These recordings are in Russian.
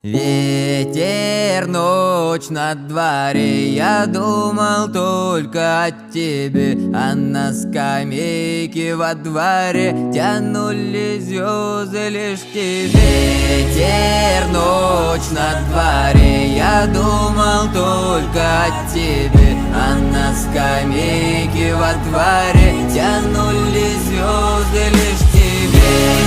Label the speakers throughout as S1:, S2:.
S1: Ветер, ночь на дворе, я думал только о тебе, а на скамейке во дворе тянулись звезды лишь к тебе. Ветер, ночь на дворе, я думал только о тебе, а на скамейке во дворе тянулись звезды лишь к тебе.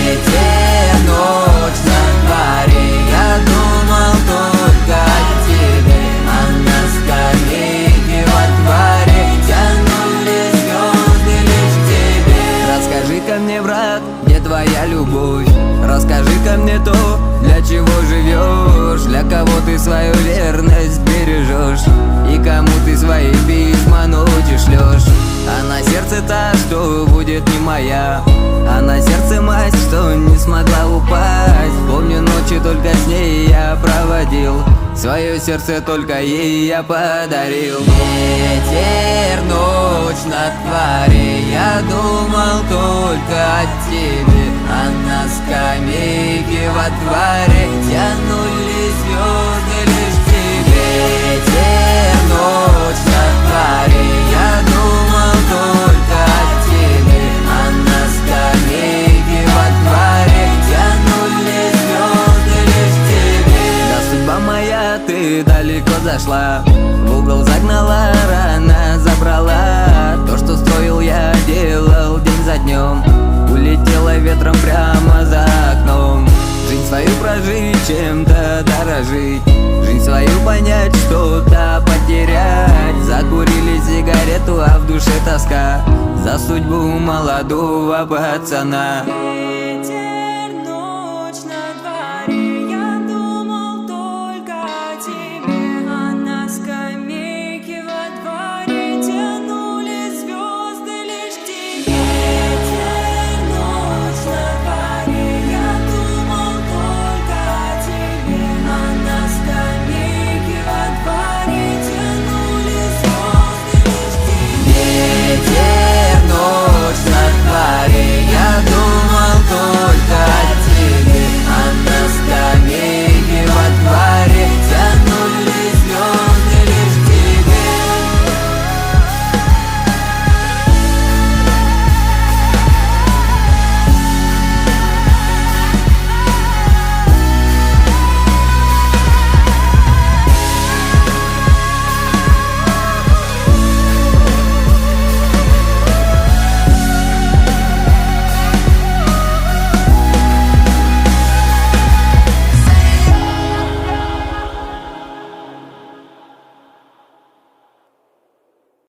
S1: Ветер, ночь на дворе, я думал только о тебе, а на скамейке во дворе тянулись звезды лишь к тебе. Расскажи-ка мне, брат, где твоя любовь? Расскажи-ка мне то, для чего живешь, для кого ты свою верность бережешь, и кому ты свои письма ночью шлешь. А на сердце та, что будет не моя, а на сердце мать, что не смогла упасть. Помню, ночи только с ней я проводил, свое сердце только ей я подарил. Ветер, ночь на дворе, я думал только о тебе, а на скамейке во дворе тянулись звезды лишь к тебе. Ветер, ночь на дворе, я думал только о тебе, а на скамейке во дворе тянулись звезды лишь к тебе. Да, судьба моя, ты далеко зашла, в угол загнала, рано забрала. То, что строил я, делал день за днем, улетела ветром прямо за окном. Жизнь свою прожить, чем-то дорожить, жизнь свою понять, что-то потерять. Закурили сигарету, а в душе тоска за судьбу молодого пацана.